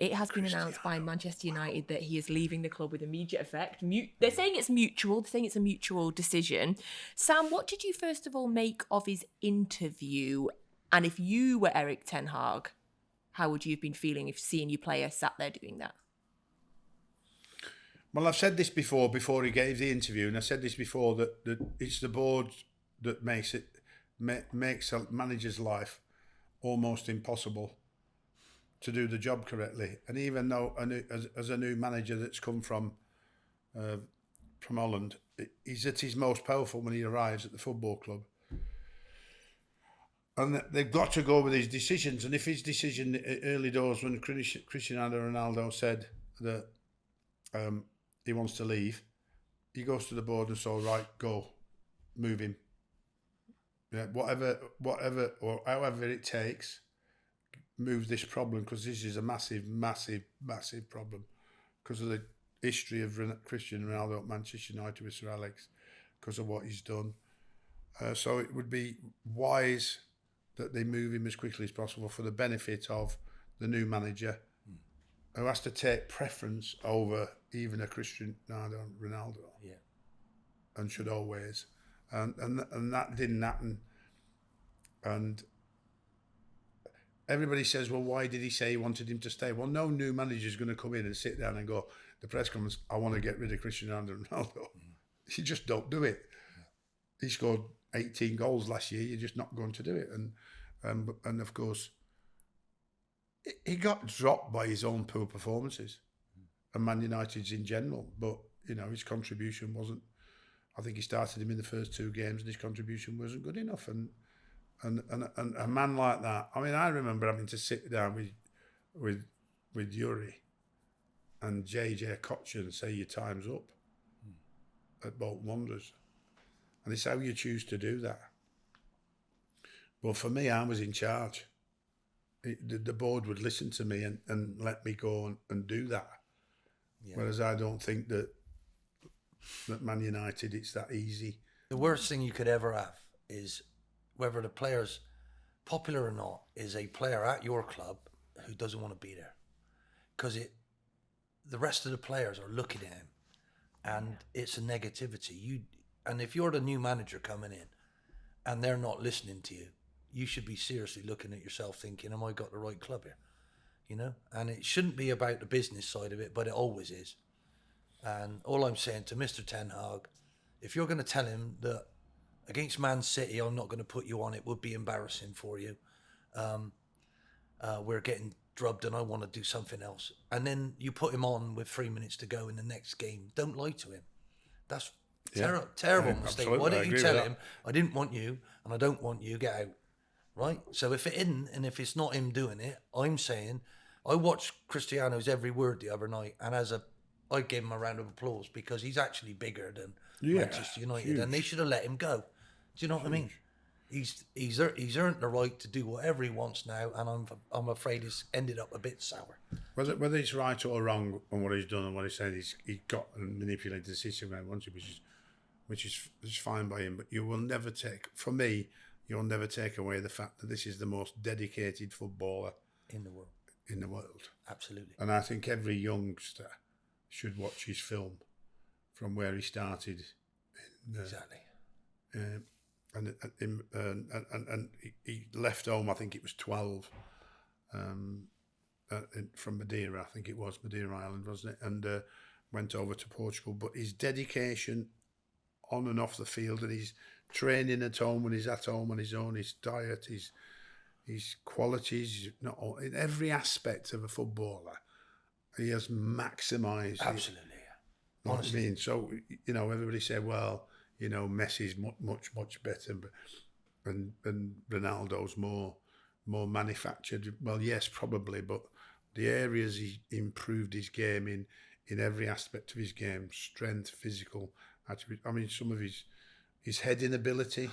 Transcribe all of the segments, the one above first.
it has been announced by Manchester United that he is leaving the club with immediate effect. They're saying it's mutual. They're saying it's a mutual decision. Sam, what did you first of all make of his interview? And if you were Erik ten Hag, how would you have been feeling if seeing your player sat there doing that? Well, I've said this before he gave the interview, and I said this before that it's the board that makes a manager's life almost impossible to do the job correctly. And even though as a new manager that's come from Holland, he's at his most powerful when he arrives at the football club. And they've got to go with his decisions. And if his decision early doors when Cristiano Ronaldo said that he wants to leave, he goes to the board and says, right, go, move him. Yeah, whatever or however it takes, move this problem, because this is a massive problem because of the history of Cristiano Ronaldo at Manchester United with Sir Alex, because of what he's done. So it would be wise that they move him as quickly as possible for the benefit of the new manager, who has to take preference over even a Cristiano Ronaldo. Yeah. And should always. And that didn't happen. And everybody says, well, why did he say he wanted him to stay? Well, no new manager is going to come in and sit down and go, the press conference, I want to get rid of Cristiano Ronaldo. You just don't do it. He scored 18 goals last year. You're just not going to do it. And of course, he got dropped by his own poor performances, and Man United's in general. But his contribution wasn't. I think he started him in the first 2 games, and his contribution wasn't good enough. And a man like that. I mean, I remember having to sit down with Yuri and JJ Koch and say your time's up at Bolton Wanderers. And it's how you choose to do that. Well, for me, I was in charge. The board would listen to me and let me go and do that. Yeah. Whereas I don't think that Man United, it's that easy. The worst thing you could ever have is, whether the player's popular or not, is a player at your club who doesn't want to be there. Because the rest of the players are looking at him, and it's a negativity. And if you're the new manager coming in and they're not listening to you, you should be seriously looking at yourself thinking, am I got the right club here? And it shouldn't be about the business side of it, but it always is. And all I'm saying to Mr. Ten Hag, if you're going to tell him that against Man City, I'm not going to put you on, it would be embarrassing for you. We're getting drubbed and I want to do something else. And then you put him on with 3 minutes to go in the next game. Don't lie to him. That's terrible mistake. Absolutely. Why don't you tell him, I didn't want you and I don't want you, get out. Right? So if it isn't, and if it's not him doing it, I'm saying, I watched Cristiano's every word the other night, and I gave him a round of applause, because he's actually bigger than Manchester United, huge. And they should have let him go. Do you know what I mean? He's earned the right to do whatever he wants now, and I'm afraid it's ended up a bit sour. Whether it's right or wrong on what he's done and what he said, he got and manipulated the system around once, which is fine by him. But you will never take, for me, you'll never take away the fact that this is the most dedicated footballer in the world. Absolutely. And I think every youngster should watch his film from where he started. Exactly. And he left home, I think it was 12, from Madeira, I think it was Madeira Island, wasn't it? And went over to Portugal. But his dedication on and off the field, and his training at home when he's at home on his own, his diet, his qualities, in every aspect of a footballer, he has maximised. Absolutely. You know what I mean? So, everybody said, well, Messi's much better, and Ronaldo's more manufactured. Well, yes, probably, but the areas he improved his game in every aspect of his game, strength, physical attribute. I mean, some of his heading ability,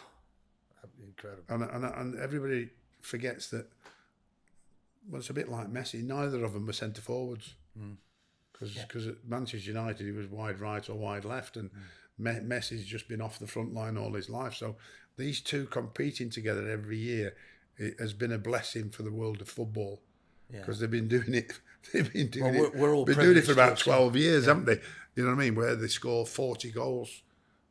incredible. And everybody forgets that. Well, it's a bit like Messi. Neither of them were centre forwards, because at Manchester United he was wide right or wide left, and Messi's just been off the front line all his life. So these two competing together every year, it has been a blessing for the world of football, because they've been doing it They've been doing Well, we're all doing it for about privileged to 12 years, haven't they? You know what I mean? Where they score 40 goals,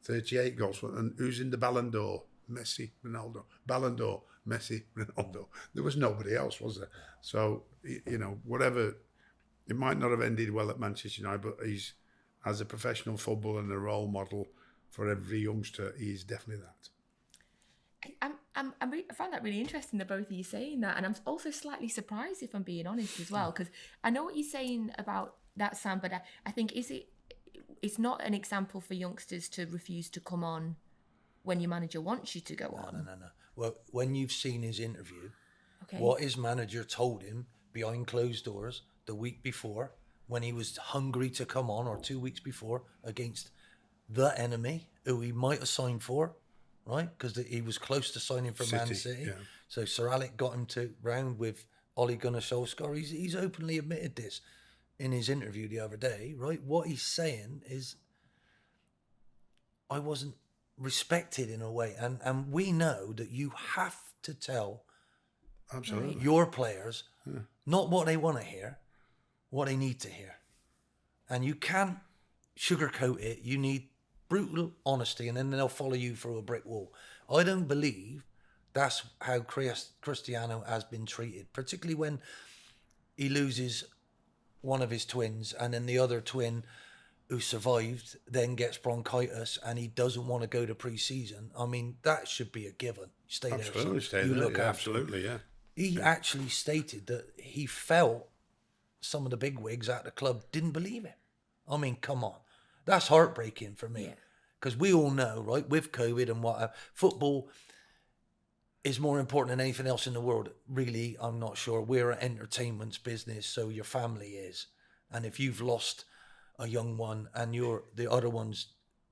38 goals. And who's in the Ballon d'Or? Messi, Ronaldo. Ballon d'Or, Messi, Ronaldo. There was nobody else, was there? So, you know, whatever, it might not have ended well at Manchester United, but he's, as a professional footballer and a role model for every youngster, he's definitely that. I found that really interesting, that both of you saying that, and I'm also slightly surprised, if I'm being honest as well, because I know what you're saying about that, Sam, but I think it's not an example for youngsters to refuse to come on when your manager wants you to go on. No. Well, when you've seen his interview, Okay. what his manager told him behind closed doors the week before, when he was hungry to come on, or 2 weeks before, against the enemy who he might have signed for, right? Because he was close to signing for Man City. Yeah. So Sir Alec got him to round with Ole Gunnar Solskjaer. He's openly admitted this in his interview the other day, right? What he's saying is, I wasn't respected in a way. And we know that you have to tell Absolutely. your players not what they want to hear, what they need to hear. And you can't sugarcoat it. You need brutal honesty, and then they'll follow you through a brick wall. I don't believe that's how Cristiano has been treated, particularly when he loses one of his twins, and then the other twin who survived then gets bronchitis and he doesn't want to go to pre-season. I mean, that should be a given. Stay Absolutely, there. stay You there. look Yeah, after him. absolutely, yeah. He actually stated that he felt some of the big wigs at the club didn't believe it. I mean, come on. That's heartbreaking for me. Because we all know, right, with COVID and whatever, football is more important than anything else in the world. Really, I'm not sure. We're an entertainment business, so your family is. And if you've lost a young one and the other ones,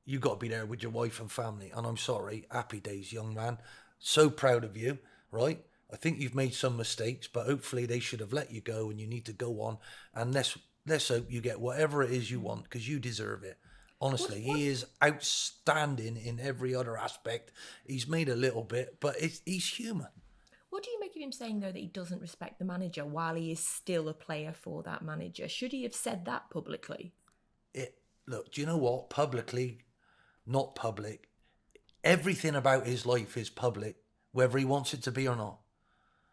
you got to be there with your wife and family. And I'm sorry, happy days, young man. So proud of you, right? I think you've made some mistakes, but hopefully they should have let you go, and you need to go on. And let's hope you get whatever it is you want, because you deserve it. Honestly, he is outstanding in every other aspect. He's made a little bit, but he's human. What do you make of him saying, though, that he doesn't respect the manager while he is still a player for that manager? Should he have said that publicly? Look, do you know what? Publicly, not public. Everything about his life is public, whether he wants it to be or not.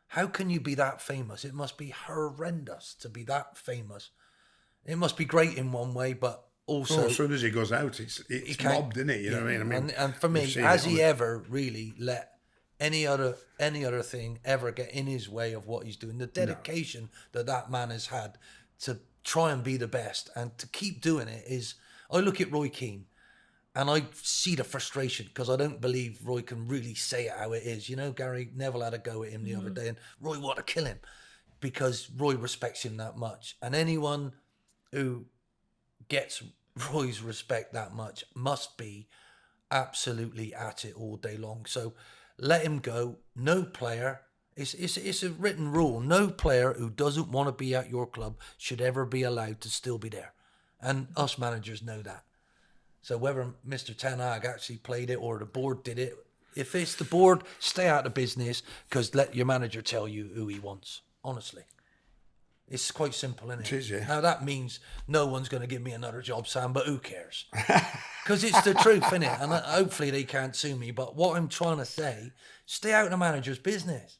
How can you be that famous? It must be horrendous to be that famous. It must be great in one way, but also... as soon as he goes out, it's mobbed, isn't it? You know what I mean? And for me, has he ever really let any other thing ever get in his way of what he's doing? The dedication that man has had to try and be the best and to keep doing it is... I look at Roy Keane and I see the frustration, because I don't believe Roy can really say it how it is. You know, Gary Neville had a go at him the other day, and Roy wanted to kill him because Roy respects him that much. And anyone who gets Roy's respect that much must be absolutely at it all day long. So let him go. No player, it's a written rule, no player who doesn't want to be at your club should ever be allowed to still be there. And us managers know that. So whether Mr. Ten Hag actually played it or the board did it, if it's the board, stay out of business, because let your manager tell you who he wants. Honestly. It's quite simple, isn't it? It is, yeah. Now, that means no one's going to give me another job, Sam, but who cares? Because it's the truth, isn't it? And hopefully they can't sue me. But what I'm trying to say, stay out of the manager's business.